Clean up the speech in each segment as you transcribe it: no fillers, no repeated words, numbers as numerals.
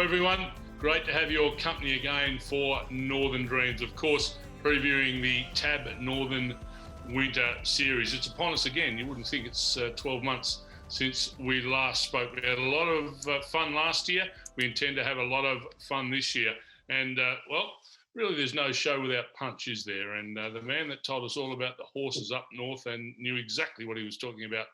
everyone. Great to have your company again for Northern Dreams. Of course, previewing the TAB Northern Winter Series. It's upon us again. You wouldn't think it's 12 months since we last spoke. We had a lot of fun last year. We intend to have a lot of fun this year. And, well, really there's no show without punch, is there? And the man that told us all about the horses up north and knew exactly what he was talking about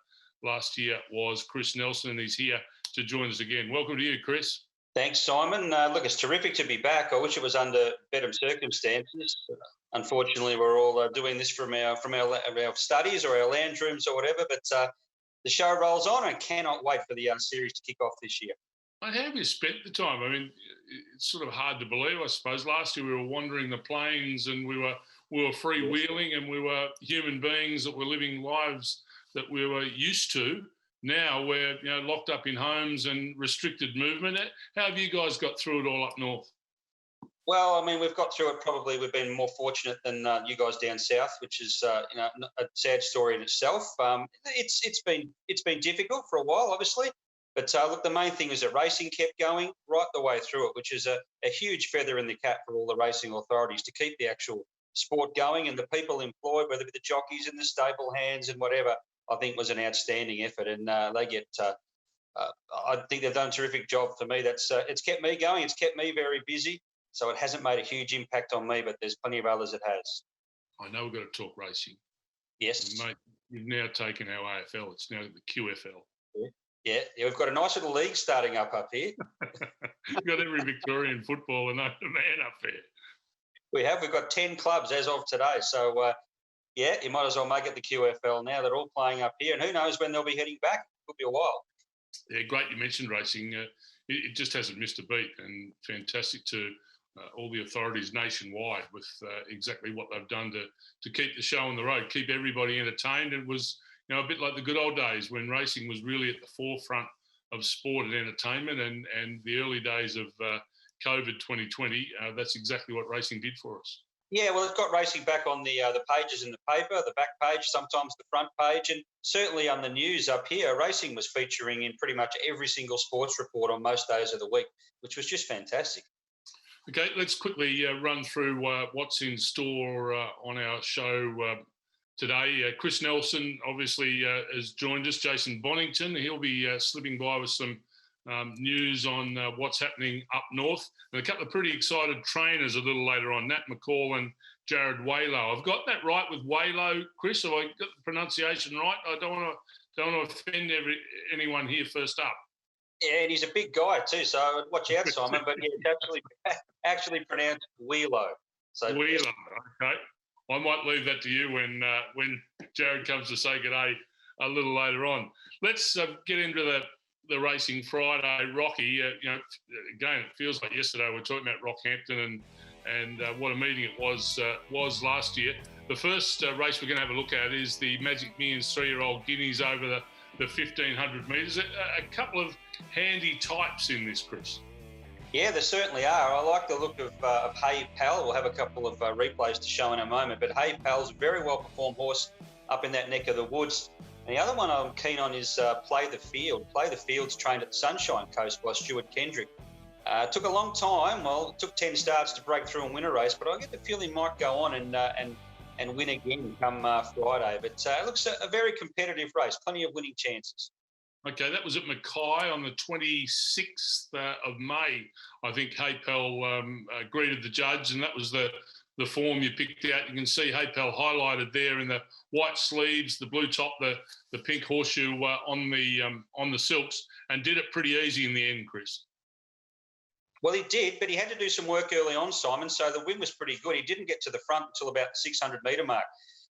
last year was Chris Nelson, and he's here to join us again. Welcome to you, Chris. Thanks, Simon. Look, it's terrific to be back. I wish it was under better circumstances. Unfortunately, we're all doing this from our studies or our lounge rooms or whatever, but the show rolls on and cannot wait for the series to kick off this year. How have you spent the time? I mean, it's sort of hard to believe, I suppose. Last year we were wandering the plains and we were freewheeling, and we were human beings that were living lives that we were used to. Now we're locked up in homes and restricted movement. How have you guys got through it all up north? Well, I mean, we've got through it probably. We've been more fortunate than you guys down south, which is a sad story in itself. It's been difficult for a while, obviously, but look, the main thing is that racing kept going right the way through it, which is a huge feather in the cap for all the racing authorities to keep the actual sport going, and the people employed, whether it be the jockeys and the stable hands and whatever, I think was an outstanding effort, and they get. I think they've done a terrific job for me. It's kept me going. It's kept me very busy. So it hasn't made a huge impact on me, but there's plenty of others it has. I know we've got to talk racing. Yes. Mate, you've now taken our AFL. It's now the QFL. Yeah, we've got a nice little league starting up here. We've got every Victorian footballer known to man up there. We've got 10 clubs as of today. So, you might as well make it the QFL now. They're all playing up here, and who knows when they'll be heading back. It could be a while. Yeah, great you mentioned racing. It just hasn't missed a beat, and fantastic to all the authorities nationwide with exactly what they've done to keep the show on the road, keep everybody entertained. It was a bit like the good old days when racing was really at the forefront of sport and entertainment, and the early days of COVID 2020. That's exactly what racing did for us. Yeah, well, it's got racing back on the pages in the paper, the back page, sometimes the front page, and certainly on the news up here, racing was featuring in pretty much every single sports report on most days of the week, which was just fantastic. Okay, let's quickly run through what's in store on our show today. Chris Nelson obviously has joined us. Jason Bonington, he'll be slipping by with some news on what's happening up north. And a couple of pretty excited trainers a little later on, Nat McCall and Jared Waylow. I've got that right with Waylow, Chris? Have I got the pronunciation right? I don't want to offend anyone here first up. Yeah, and he's a big guy too, so watch out, Simon. But yeah, it's actually pronounced Wheelo. So Wheelo, okay. I might leave that to you when Jared comes to say good day a little later on. Let's get into the racing Friday, Rocky. Again, it feels like yesterday we were talking about Rockhampton and what a meeting it was last year. The first race we're going to have a look at is the Magic Millions 3-year-old Guineas over the 1,500 metres. A couple of handy types in this, Chris. Yeah, there certainly are. I like the look of Hey Pal. We'll have a couple of replays to show in a moment, but Hey Pal's a very well-performed horse up in that neck of the woods. And the other one I'm keen on is Play the Field. Play the Field's trained at the Sunshine Coast by Stuart Kendrick. Took a long time. Well, it took 10 starts to break through and win a race, but I get the feeling he might go on and win again come Friday. But it looks a very competitive race, plenty of winning chances. Okay, that was at Mackay on the 26th of May. I think Hey Pal greeted the judge, and that was the form you picked out. You can see Hey Pal highlighted there in the white sleeves, the blue top, the pink horseshoe on the silks, and did it pretty easy in the end, Chris. Well, he did, but he had to do some work early on, Simon, so the win was pretty good. He didn't get to the front until about the 600-metre mark.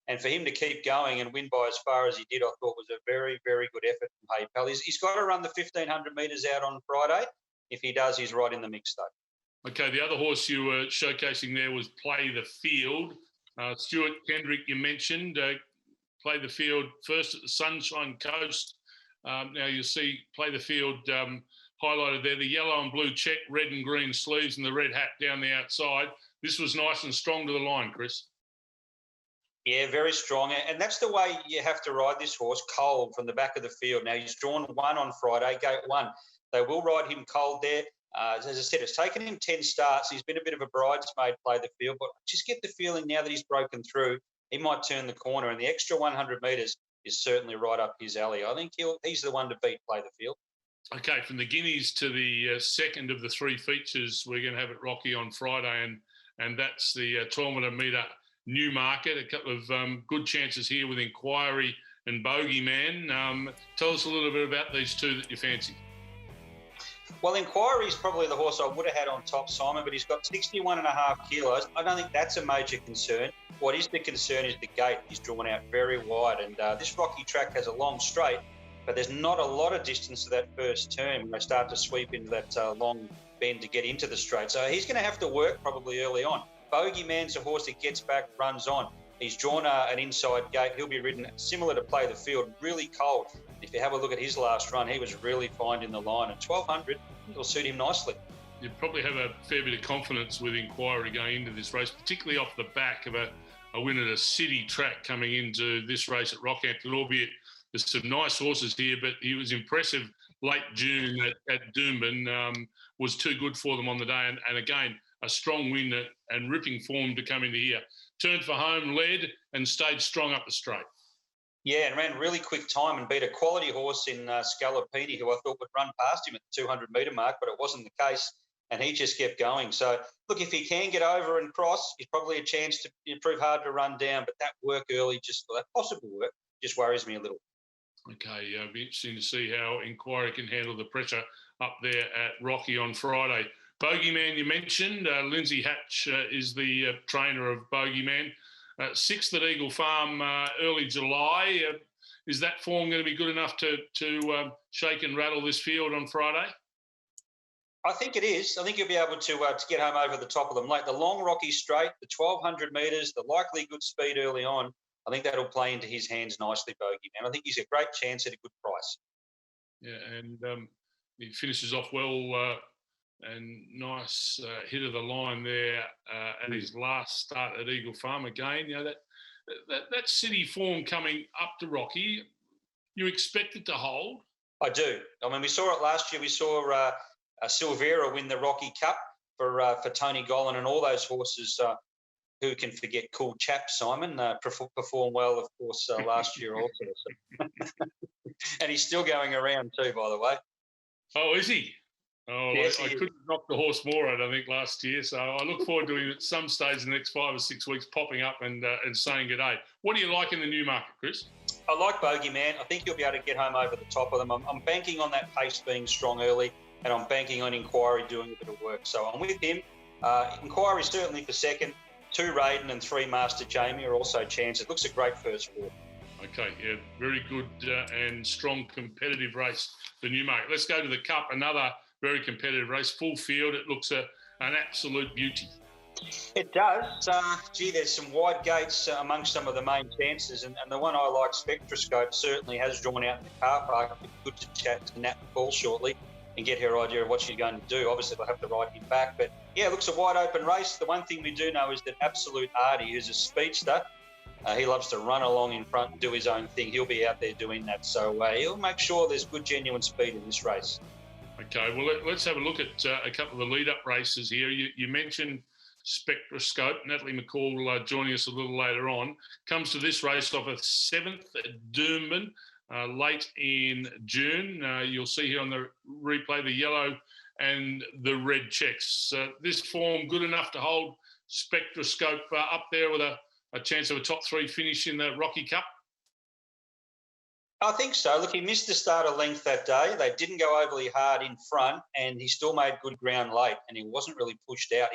And for him to keep going and win by as far as he did, I thought was a very, very good effort from Hey Pal. He's got to run the 1,500 metres out on Friday. If he does, he's right in the mix, though. Okay, the other horse you were showcasing there was Play the Field. Stuart Kendrick, you mentioned, Play the Field first at the Sunshine Coast. Now you'll see Play the Field highlighted there, the yellow and blue check, red and green sleeves and the red hat down the outside. This was nice and strong to the line, Chris. Yeah, very strong. And that's the way you have to ride this horse, cold from the back of the field. Now, he's drawn one on Friday, gate one. They will ride him cold there. As I said, it's taken him 10 starts. He's been a bit of a bridesmaid play the field, but I just get the feeling now that he's broken through, he might turn the corner, and the extra 100 metres is certainly right up his alley. I think he's the one to beat play the field. Okay, from the Guineas to the second of the three features we're going to have at Rocky on Friday, and that's the 1200 metre Newmarket. A couple of good chances here with Inquiry and Bogeyman. Tell us a little bit about these two that you fancy. Well, Inquiry is probably the horse I would have had on top, Simon, but he's got 61.5 kilos. I don't think that's a major concern. What is the concern is the gate. He's drawn out very wide, and this Rocky track has a long straight, but there's not a lot of distance to that first turn when they start to sweep into that long bend to get into the straight. So he's going to have to work probably early on. Bogeyman's a horse that gets back, runs on. He's drawn an inside gate. He'll be ridden similar to play the field, really cold. If you have a look at his last run, he was really finding the line. At 1200, it'll suit him nicely. You probably have a fair bit of confidence with Inquiry going into this race, particularly off the back of a win at a city track coming into this race at Rockhampton, albeit there's some nice horses here, but he was impressive late June at Doomben, was too good for them on the day. And again, a strong win and ripping form to come into here. Turned for home, led, and stayed strong up the straight. Yeah, and ran really quick time and beat a quality horse in Scalapini, who I thought would run past him at the 200-metre mark, but it wasn't the case, and he just kept going. So, look, if he can get over and cross, he's probably a chance to prove hard to run down, but that work early, just that possible work, just worries me a little. Okay, it'll be interesting to see how Inquiry can handle the pressure up there at Rocky on Friday. Bogeyman, you mentioned. Lindsay Hatch is the trainer of Bogeyman. Sixth at Eagle Farm early July. Is that form going to be good enough to shake and rattle this field on Friday? I think it is. I think you'll be able to get home over the top of them. Like the long Rocky straight, the 1200 metres, the likely good speed early on, I think that'll play into his hands nicely, Bogeyman. I think he's a great chance at a good price. Yeah, and he finishes off well and nice hit of the line there at his last start at Eagle Farm. Again, you know, that city form coming up to Rocky, you expect it to hold? I do. I mean, we saw it last year. We saw Silvera win the Rocky Cup for Tony Gollan, and all those horses who can forget Cool Chap, Simon, performed well, of course, last year also. So. And he's still going around too, by the way. Oh, is he? Oh, yes, I couldn't knock the horse more out, I think, last year. So I look forward to him at some stage in the next 5 or 6 weeks popping up and saying good day. What do you like in the Newmarket, Chris? I like Bogeyman. I think you'll be able to get home over the top of them. I'm banking on that pace being strong early, and I'm banking on Inquiry doing a bit of work. So I'm with him. Inquiry certainly for second. 2 Raiden and 3 Master Jamie are also chances. It looks a great first 4. Okay, yeah, very good and strong competitive race for Newmarket. Let's go to the Cup, another very competitive race, full field. It looks an absolute beauty. It does. There's some wide gates amongst some of the main chances, and the one I like, Spectroscope, certainly has drawn out in the car park. It's good to chat to Nat McCall shortly and get her idea of what she's going to do. Obviously, they'll have to ride him back, but yeah, it looks a wide open race. The one thing we do know is that Absolute Artie, who's a speedster, he loves to run along in front and do his own thing. He'll be out there doing that, so he'll make sure there's good, genuine speed in this race. Okay, well, let's have a look at a couple of the lead-up races here. You mentioned Spectroscope. Natalie McCall joining us a little later on. Comes to this race off a 7th at Doomben late in June. You'll see here on the replay the yellow and the red checks. This form good enough to hold Spectroscope up there with a chance of a top 3 finish in the Rocky Cup? I think so. Look, he missed the start of length that day. They didn't go overly hard in front, and he still made good ground late, and he wasn't really pushed out.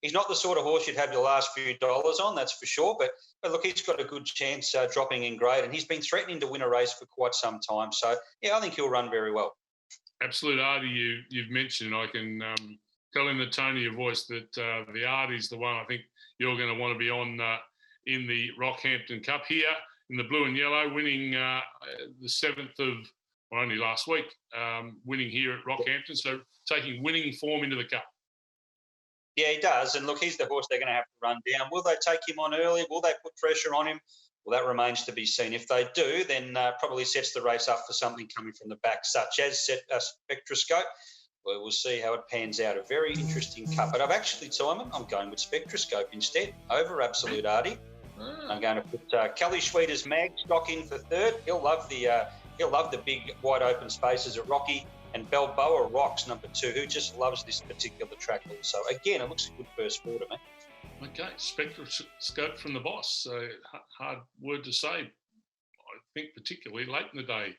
He's not the sort of horse you'd have your last few dollars on, that's for sure. But look, he's got a good chance dropping in grade, and he's been threatening to win a race for quite some time. So, yeah, I think he'll run very well. Absolute Artie, you've mentioned. I can tell in the tone of your voice that the Artie's the one I think you're going to want to be on in the Rockhampton Cup here. In the blue and yellow, winning the 7th of, well, only last week, winning here at Rockhampton. So taking winning form into the Cup. Yeah, he does. And look, he's the horse they're going to have to run down. Will they take him on early? Will they put pressure on him? Well, that remains to be seen. If they do, then probably sets the race up for something coming from the back, such as Spectroscope. we'll see how it pans out. A very interesting cup. But I've actually, Simon, I'm going with Spectroscope instead over Absolute Artie. I'm going to put Kelly Schweeder's Mag stock in for third. He'll love the big wide open spaces at Rocky, and Balboa Rocks number 2, who just loves this particular track also. Again, it looks a good first quarter, man. Okay, Spectroscope from the boss. Hard word to say. I think particularly late in the day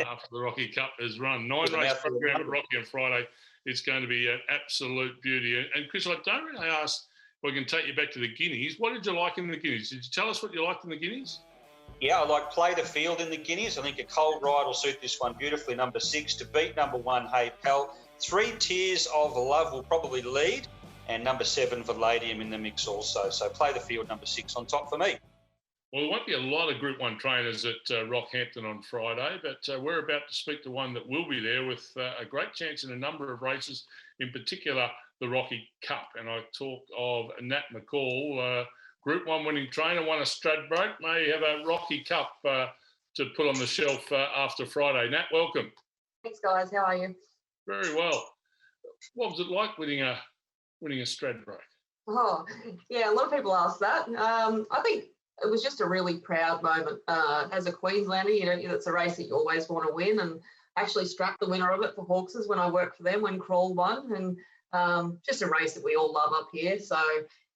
after the Rocky Cup has run. 9-race program at Rocky on Friday. It's going to be an absolute beauty. And Chris, I don't really ask if I can take you back to the Guineas. What did you like in the Guineas? Did you tell us what you liked in the Guineas? Yeah, I like Play the Field in the Guineas. I think a cold ride will suit this one beautifully. Number 6 to beat number 1, Hey Pal. 3 Tears of Love will probably lead, and number 7, Valladium in the mix also. So Play the Field, number 6 on top for me. Well, there won't be a lot of Group 1 trainers at Rockhampton on Friday, but we're about to speak to one that will be there with a great chance in a number of races, in particular the Rocky Cup. And I talk of Nat McCall, Group 1 winning trainer, won a Stradbroke, may have a Rocky Cup to put on the shelf after Friday. Nat, welcome. Thanks, guys. How are you? Very well. What was it like winning a Stradbroke? Oh, yeah, a lot of people ask that. I think it was just a really proud moment. As a Queenslander, it's a race that you always want to win, and actually struck the winner of it for Hawkses when I worked for them when Crawl won, and just a race that we all love up here. So,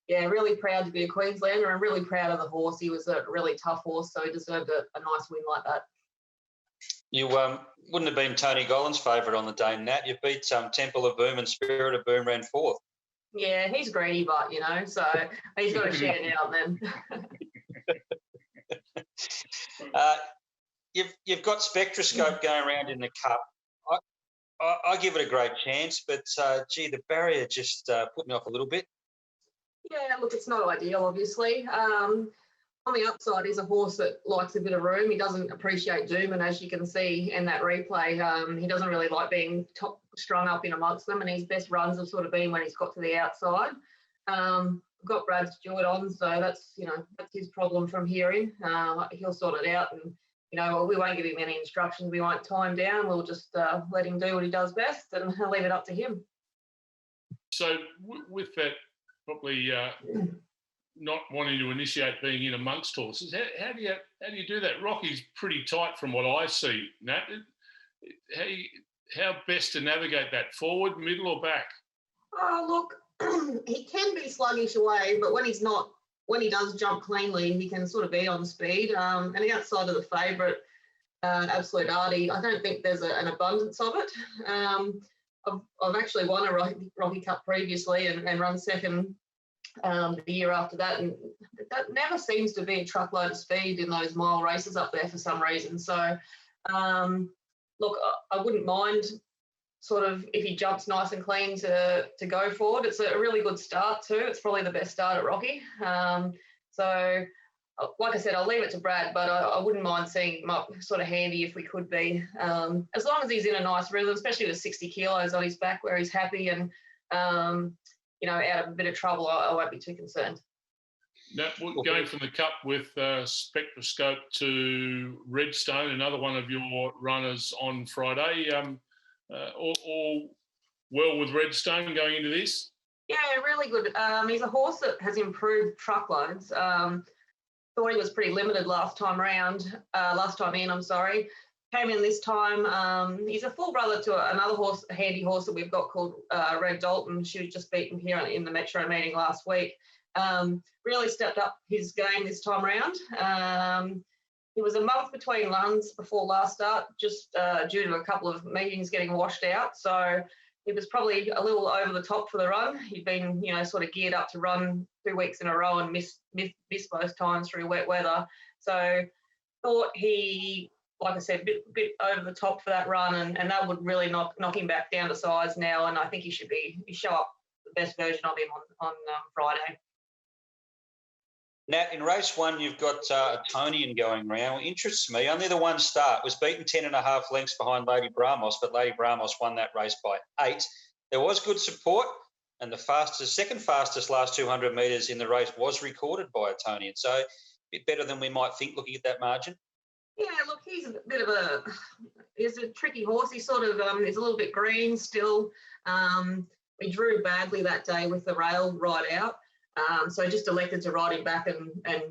yeah, really proud to be a Queenslander and really proud of the horse. He was a really tough horse, so he deserved a nice win like that. You wouldn't have been Tony Gollan's favourite on the day, Nat. You beat Temple of Boom and Spirit of Boom ran 4th. Yeah, he's greedy, but, so he's got to share now and then. You've got Spectroscope going around in the Cup. I give it a great chance, but, the barrier just put me off a little bit. Yeah, look, it's not ideal, obviously. On the upside, he's a horse that likes a bit of room. He doesn't appreciate Doomben, as you can see in that replay. He doesn't really like being strung up in amongst them, and his best runs have sort of been when he's got to the outside. Got Brad Stewart on, so that's his problem from here in. He'll sort it out, and we won't give him any instructions. We won't tie him down. We'll just let him do what he does best, and leave it up to him. So with that, probably not wanting to initiate being in amongst horses, how do you do that? Rocky's pretty tight from what I see, Nat. How best to navigate that? Forward, middle, or back? Look, he can be sluggish away, but when he does jump cleanly, he can sort of be on speed. And outside of the favourite, Absolute Artie, I don't think there's an abundance of it. I've actually won a Rocky Cup previously and run second the year after that, and that never seems to be a truckload of speed in those mile races up there for some reason. So, look, I wouldn't mind sort of if he jumps nice and clean to go forward. It's a really good start too. It's probably the best start at Rocky. So, like I said, I'll leave it to Brad, but I wouldn't mind seeing him up sort of handy if we could be. As long as he's in a nice rhythm, especially with 60 kilos on his back where he's happy and, out of a bit of trouble, I won't be too concerned. Now, going from the Cup with Spectroscope to Redstone, another one of your runners on Friday. All well with Redstone going into this? Yeah, really good. He's a horse that has improved truckloads. Thought he was pretty limited last time in, I'm sorry. Came in this time. He's a full brother to another horse, a handy horse that we've got called Red Dalton. She was just beaten here in the Metro meeting last week. Really stepped up his game this time around. He was a month between runs before last start, just due to a couple of meetings getting washed out. So he was probably a little over the top for the run. He'd been, sort of geared up to run 2 weeks in a row and missed both times through wet weather. So thought he, like I said, bit over the top for that run, and that would really knock him back down to size now. And I think he should show up the best version of him on Friday. Nat, in race 1, you've got Etonian going round. Interests me. Only the one start. Was beaten 10.5 lengths behind Lady Bramos, but Lady Bramos won that race by 8. There was good support, and the second fastest last 200 metres in the race was recorded by Etonian. So a bit better than we might think looking at that margin. Yeah, look, he's a bit of he's a tricky horse. He sort of is a little bit green still. We drew badly that day with the rail right out. So I just elected to ride him back and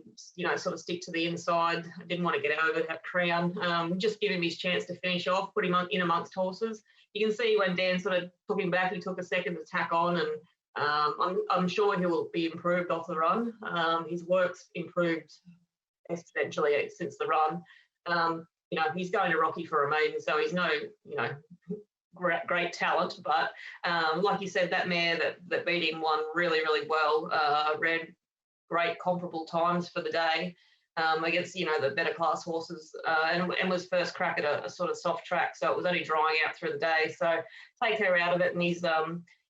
sort of stick to the inside. I didn't want to get over that crown. Just give him his chance to finish off, put him in amongst horses. You can see when Dan sort of took him back, he took a second to tack on, and I'm sure he will be improved off the run. His work's improved exponentially since the run. He's going to Rocky for a maiden, so he's no, great talent, but like you said, that mare that beat him won really, really well. Ran great comparable times for the day against the better class horses, and was first crack at a sort of soft track, so it was only drying out through the day. So take her out of it, and he's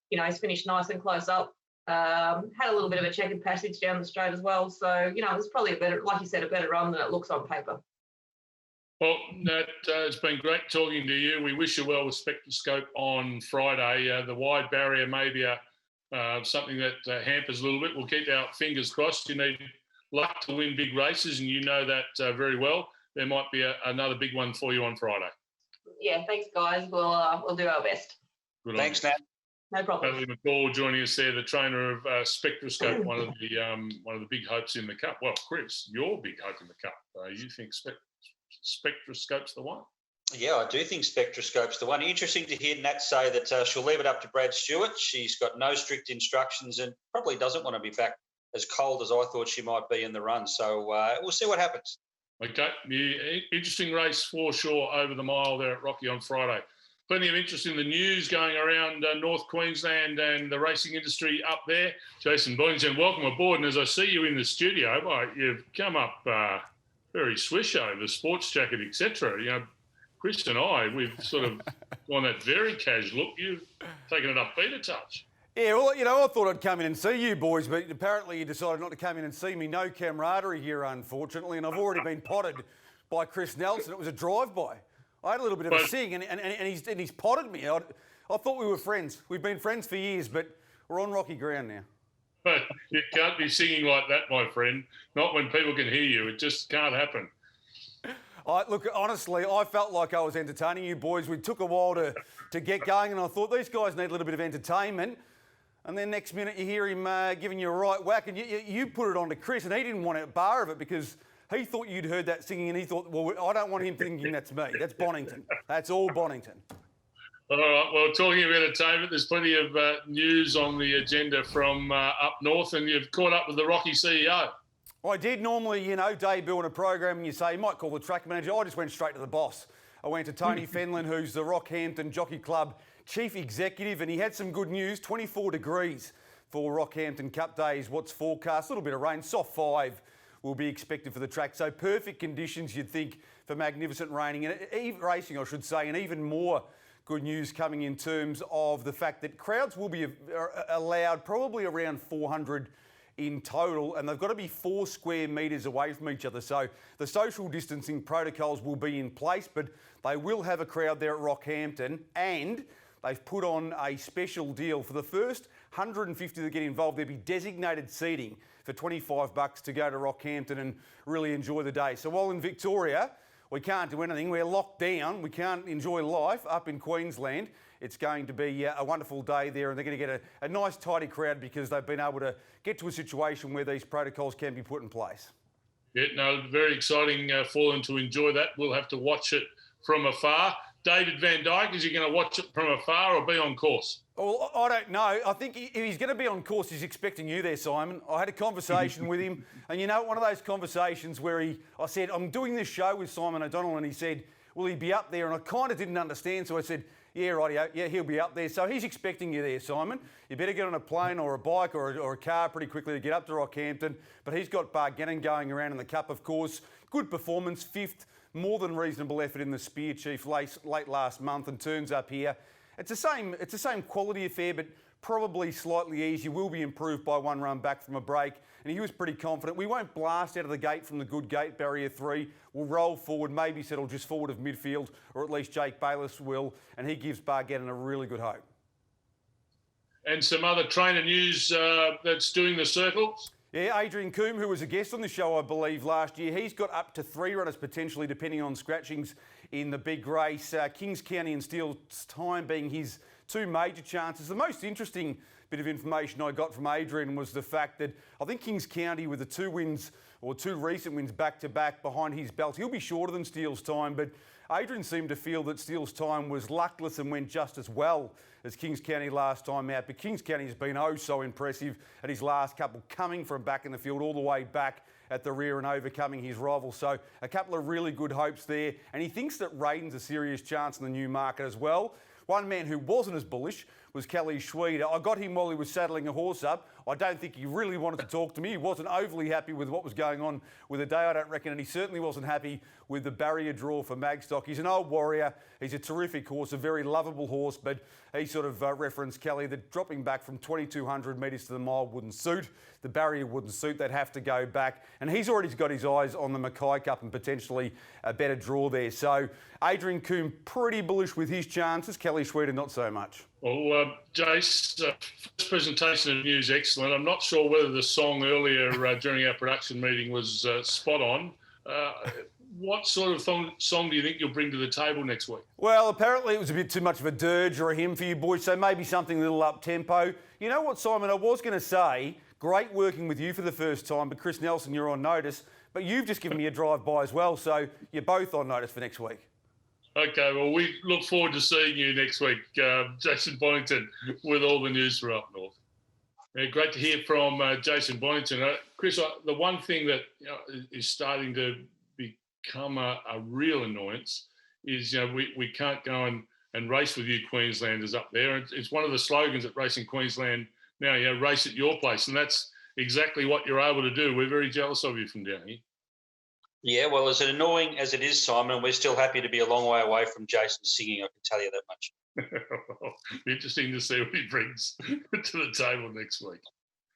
he's finished nice and close up. Had a little bit of a checkered passage down the straight as well, so it was probably a better, like you said, a better run than it looks on paper. Well, Nat, it's been great talking to you. We wish you well with Spectroscope on Friday. The wide barrier may be something that hampers a little bit. We'll keep our fingers crossed. You need luck to win big races, and you know that very well. There might be another big one for you on Friday. Yeah, thanks, guys. We'll do our best. Good Thanks, Nat. No problem. NATALIE McCall joining us there, the trainer of Spectroscope, one of the big hopes in the Cup. Well, Chris, your big hope in the Cup. You think Spectroscope's the one? Yeah, I do think Spectroscope's the one. Interesting to hear Nat say that she'll leave it up to Brad Stewart. She's got no strict instructions and probably doesn't want to be back as cold as I thought she might be in the run. So we'll see what happens. Okay, interesting race for sure over the mile there at Rocky on Friday. Plenty of interest in the news going around North Queensland and the racing industry up there. Jason Boynton, welcome aboard. And as I see you in the studio, you've come up very swisho, the sports jacket, etc. Chris and I, we've sort of gone that very casual look. You've taken it upbeat a touch. Yeah, well, I thought I'd come in and see you boys, but apparently you decided not to come in and see me. No camaraderie here, unfortunately, and I've already been potted by Chris Nelson. It was a drive-by. I had a little bit of a sing, and he's potted me. I thought we were friends. We've been friends for years, but we're on rocky ground now. But you can't be singing like that, my friend. Not when people can hear you. It just can't happen. Look, honestly, I felt like I was entertaining you boys. We took a while to get going, and I thought these guys need a little bit of entertainment. And then next minute you hear him giving you a right whack, and you put it on to Chris, and he didn't want a bar of it because he thought you'd heard that singing, and he thought, well, I don't want him thinking that's me. That's Bonington. That's all Bonington. All right, well, talking of entertainment, there's plenty of news on the agenda from up north, and you've caught up with the Rocky CEO. I did normally, debut on a program and you say, you might call the track manager. I just went straight to the boss. I went to Tony Fenlon, who's the Rockhampton Jockey Club Chief Executive, and he had some good news, 24 degrees for Rockhampton Cup days. What's forecast? A little bit of rain, soft 5 will be expected for the track. So perfect conditions, you'd think, for magnificent racing, I should say, and even more good news coming in terms of the fact that crowds will be allowed probably around 400 in total, and they've got to be 4 square metres away from each other. So the social distancing protocols will be in place, but they will have a crowd there at Rockhampton, and they've put on a special deal. For the first 150 that get involved, there'll be designated seating for $25 to go to Rockhampton and really enjoy the day. So while in Victoria, we can't do anything, we're locked down, we can't enjoy life up in Queensland, it's going to be a wonderful day there, and they're going to get a nice tidy crowd because they've been able to get to a situation where these protocols can be put in place. Yeah, no, very exciting for them to enjoy that. We'll have to watch it from afar. David Van Dyke, is he going to watch it from afar or be on course? Well, I don't know. I think if he's going to be on course, he's expecting you there, Simon. I had a conversation with him, and one of those conversations where I said, I'm doing this show with Simon O'Donnell, and he said, will he be up there? And I kind of didn't understand, so I said, yeah, rightio, yeah, he'll be up there. So he's expecting you there, Simon. You better get on a plane or a bike or a car pretty quickly to get up to Rockhampton. But he's got Bargannon going around in the Cup, of course. Good performance, 5th, more than reasonable effort in the Spear Chief late last month, and turns up here. It's the same quality affair, but probably slightly easier. Will be improved by 1 run back from a break, and he was pretty confident. We won't blast out of the gate from the good gate, barrier 3. We'll roll forward, maybe settle just forward of midfield, or at least Jake Bayliss will, and he gives Bargannon a really good hope. And some other trainer news that's doing the circles? Yeah, Adrian Coombe, who was a guest on the show, I believe, last year, he's got up to 3 runners potentially, depending on scratchings, in the big race. Kings County and Steele's Time being his two major chances. The most interesting bit of information I got from Adrian was the fact that I think Kings County, with the two wins or two recent wins back-to-back behind his belt, he'll be shorter than Steele's Time, but Adrian seemed to feel that Steele's Time was luckless and went just as well as Kings County last time out. But Kings County has been oh so impressive at his last couple, coming from back in the field all the way back at the rear and overcoming his rival. So a couple of really good hopes there. And he thinks that Raiden's a serious chance in the new market as well. One man who wasn't as bullish was Kelly Schweida. I got him while he was saddling a horse up. I don't think he really wanted to talk to me. He wasn't overly happy with what was going on with the day, I don't reckon, and he certainly wasn't happy with the barrier draw for Magstock. He's an old warrior. He's a terrific horse, a very lovable horse, but he sort of referenced, Kelly, that dropping back from 2,200 metres to the mile wouldn't suit. The barrier wouldn't suit. They'd have to go back. And he's already got his eyes on the Mackay Cup and potentially a better draw there. So Adrian Coombe pretty bullish with his chances. Kelly Schweida not so much. Well, Jace, first presentation of news, excellent. I'm not sure whether the song earlier during our production meeting was spot on. What sort of song do you think you'll bring to the table next week? Well, apparently it was a bit too much of a dirge or a hymn for you boys, so maybe something a little up-tempo. You know what, Simon, I was going to say, great working with you for the first time, but Chris Nelson, you're on notice. But you've just given me a drive-by as well, so you're both on notice for next week. Okay, well, we look forward to seeing you next week, Jason Bonington, with all the news for up north. Yeah, great to hear from Jason Bonington. Chris, the one thing that is starting to become a real annoyance is we can't go and race with you Queenslanders up there. It's one of the slogans at Racing Queensland now, race at your place, and that's exactly what you're able to do. We're very jealous of you from down here. Yeah, well, as annoying as it is, Simon, we're still happy to be a long way away from Jason singing, I can tell you that much. Interesting to see what he brings to the table next week.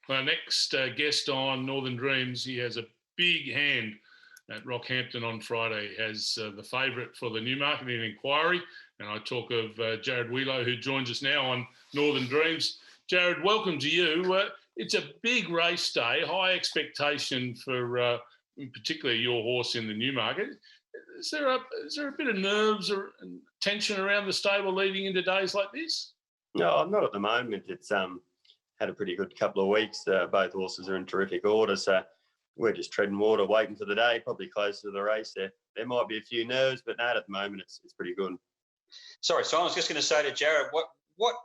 Our next guest on Northern Dreams, he has a big hand at Rockhampton on Friday, has the favourite for the Newmarket in Inquiry. And I talk of Jared Wheelo, who joins us now on Northern Dreams. Jared, welcome to you. It's a big race day, high expectation for particularly your horse in the Newmarket. Is there a bit of nerves or tension around the stable leading into days like this? No, not at the moment. It's had a pretty good couple of weeks. Both horses are in terrific order, so we're just treading water, waiting for the day. Probably closer to the race. There might be a few nerves, but not at the moment. It's pretty good. Sorry, so I was just going to say to Jared, what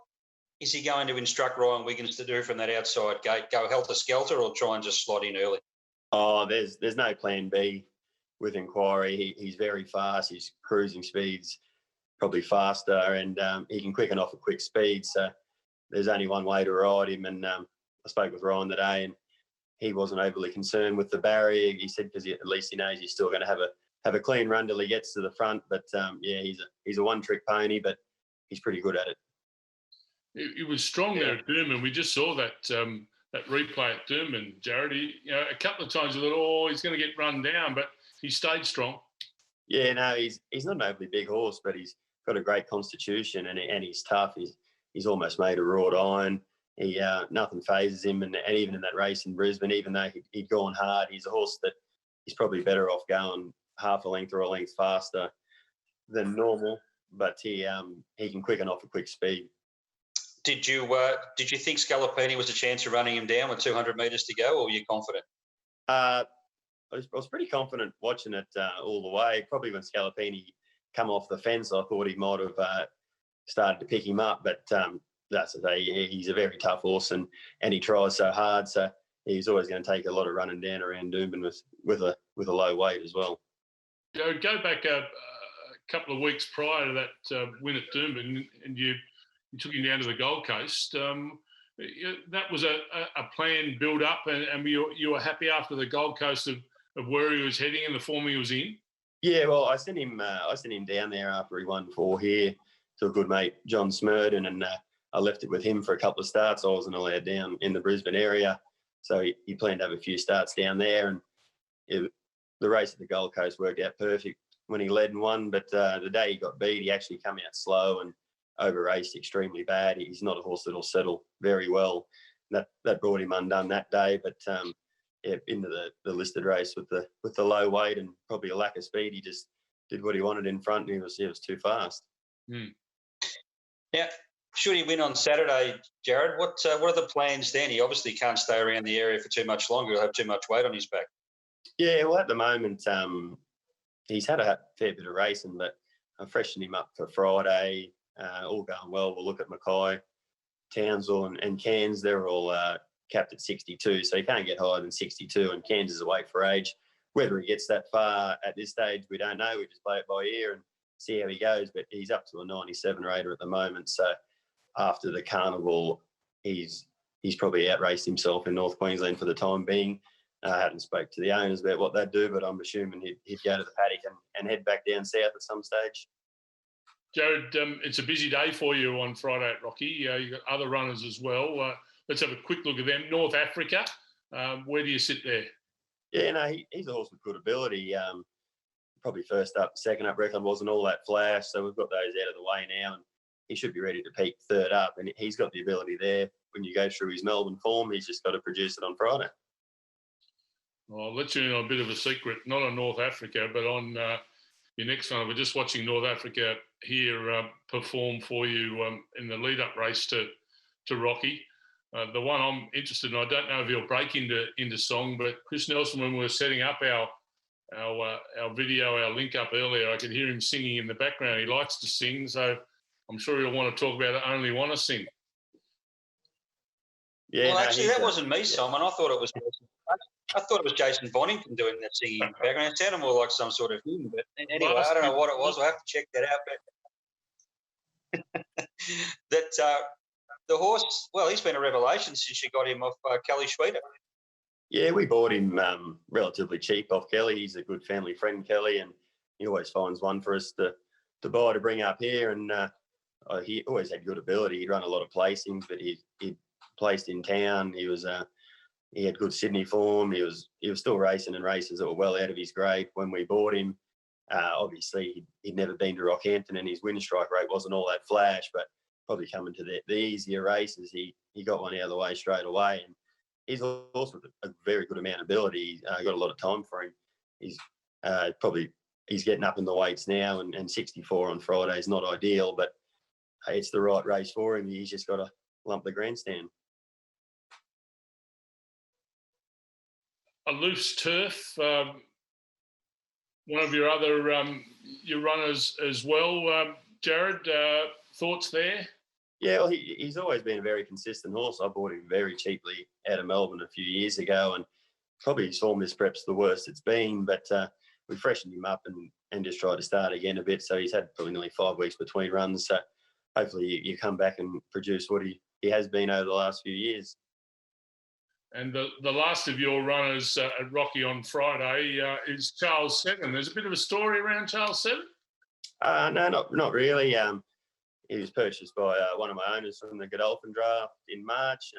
is he going to instruct Ryan Wiggins to do from that outside gate? Go helter-skelter or try and just slot in early? Oh, there's no plan B with Inquiry. He's very fast. His cruising speed's probably faster, and he can quicken off at quick speed. So there's only one way to ride him. And I spoke with Ryan today, and he wasn't overly concerned with the barrier. He said because at least he knows he's still going to have a clean run till he gets to the front. But he's a one-trick pony, but he's pretty good at it. He was strong there at Doomben. We just saw that replay at Doomben, Jared. A couple of times we thought, he's going to get run down, but he stayed strong. Yeah, no, he's not an overly big horse, but he's got a great constitution and he's tough. He's almost made of wrought iron. He nothing phases him, and even in that race in Brisbane, even though he'd gone hard, he's a horse that he's probably better off going half a length or a length faster than normal. But he can quicken off at quick speed. Did you think Scalapini was a chance of running him down with 200 metres to go, or were you confident? I was pretty confident watching it all the way. Probably when Scalapini come off the fence, I thought he might have started to pick him up. But that's the thing. He's a very tough horse, and he tries so hard. So he's always going to take a lot of running down around Doomben with a low weight as well. Go back a couple of weeks prior to that win at Doomben, and you took him down to the Gold Coast. That was a planned build-up, and you were happy after the Gold Coast of where he was heading and the form he was in? Yeah, well, I sent him down there after he won 4 here to a good mate, John Smurden, and I left it with him for a couple of starts. I wasn't allowed down in the Brisbane area, so he planned to have a few starts down there, and the race at the Gold Coast worked out perfect when he led and won, but the day he got beat, he actually came out slow and over-raced extremely bad. He's not a horse that'll settle very well. That brought him undone that day, but into the listed race with the low weight and probably a lack of speed, he just did what he wanted in front, and he was too fast. Yeah. Should he win on Saturday, Jared, what are the plans then? He obviously can't stay around the area for too much longer. He'll have too much weight on his back. Yeah, well, at the moment, he's had a fair bit of racing, but I'm freshening him up for Friday. All going well. We'll look at Mackay, Townsville and Cairns. They're all capped at 62, so he can't get higher than 62, and Cairns is away for age. Whether he gets that far at this stage, we don't know. We just play it by ear and see how he goes, but he's up to a 97 rater at the moment, so after the carnival, he's probably outraced himself in North Queensland for the time being. I haven't spoke to the owners about what they'd do, but I'm assuming he'd go to the paddock and head back down south at some stage. Jared, it's a busy day for you on Friday at Rocky. You've got other runners as well. Let's have a quick look at them. North Africa, where do you sit there? Yeah, no, he's a horse with good ability. Probably first up, second up record wasn't all that flash, so we've got those out of the way now, and he should be ready to peak third up, and he's got the ability there. When you go through his Melbourne form, he's just got to produce it on Friday. Well, I'll let you in on a bit of a secret, not on North Africa, but on your next one. We're just watching North Africa here perform for you in the lead-up race to Rocky. The one I'm interested in, I don't know if he'll break into song, but Chris Nelson, when we were setting up our video, our link up earlier, I could hear him singing in the background. He likes to sing, so I'm sure he'll want to talk about Only Want to Sing. Yeah, well, actually, that wasn't me, Simon. I thought it was Jason Bonington doing that singing in the background. It sounded more like some sort of hymn, but anyway, I don't know what it was. I'll have to check that out. But the horse, well, he's been a revelation since you got him off Kelly Schweida. Yeah, we bought him relatively cheap off Kelly. He's a good family friend, Kelly, and he always finds one for us to buy to bring up here. And he always had good ability. He'd run a lot of placings, but he placed in town. He had good Sydney form. He was still racing in races that were well out of his grade when we bought him. Obviously, he'd never been to Rockhampton, and his win strike rate wasn't all that flash, but probably coming to the easier races, he got one out of the way straight away. And he's also a very good amount of ability. Got a lot of time for him. He's getting up in the weights now, and 64 on Friday is not ideal, but it's the right race for him. He's just got to lump the grandstand. A loose turf, one of your other your runners as well, Jared. Thoughts there? Yeah, well, he's always been a very consistent horse. I bought him very cheaply out of Melbourne a few years ago, and probably his form this prep's the worst it's been, but we freshened him up and just tried to start again a bit. So he's had probably nearly 5 weeks between runs. So hopefully you come back and produce what he has been over the last few years. And the last of your runners at Rocky on Friday is Charles Seven. There's a bit of a story around Charles Seven? No, not really. He was purchased by one of my owners from the Godolphin draft in March.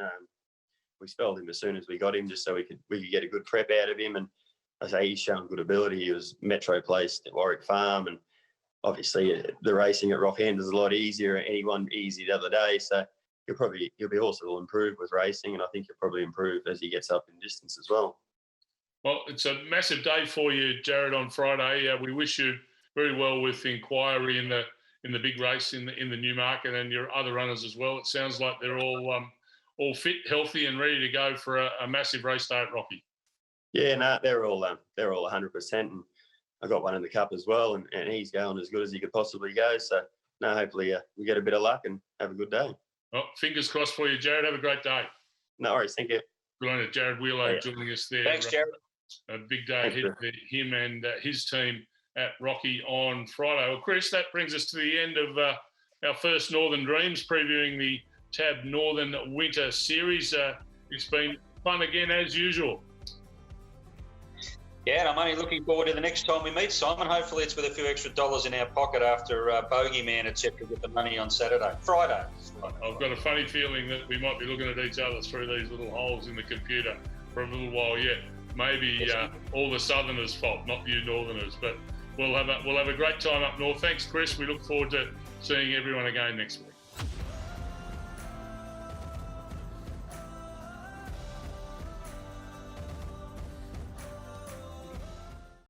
We spelled him as soon as we got him, just so we could get a good prep out of him. And I say he's shown good ability. He was metro placed at Warwick Farm, and obviously the racing at Rockhampton is a lot easier. Anyone easy the other day, so he'll be also will improve with racing, and I think he'll probably improve as he gets up in distance as well. Well, it's a massive day for you, Jared, on Friday. We wish you very well with Inquiry in the big race in the Newmarket, and your other runners as well. It sounds like they're all fit, healthy, and ready to go for a massive race day at Rocky. Yeah, no, they're all 100%, and I got one in the cup as well, and he's going as good as he could possibly go. So, no, hopefully we get a bit of luck and have a good day. Well, fingers crossed for you, Jared. Have a great day. No worries. Thank you. Good on you, Jared Wheeler, joining us there. Thanks, Jared. A big day ahead for him and his team at Rocky on Friday. Well, Chris, that brings us to the end of our first Northern Dreams, previewing the TAB Northern Winter Series. It's been fun again, as usual. Yeah, and I'm only looking forward to the next time we meet, Simon. Hopefully it's with a few extra dollars in our pocket after Bogey Man, etc., get the money on Friday. I've got a funny feeling that we might be looking at each other through these little holes in the computer for a little while yet. Maybe all the Southerners' fault, not you Northerners. But we'll have a great time up north. Thanks, Chris. We look forward to seeing everyone again next week.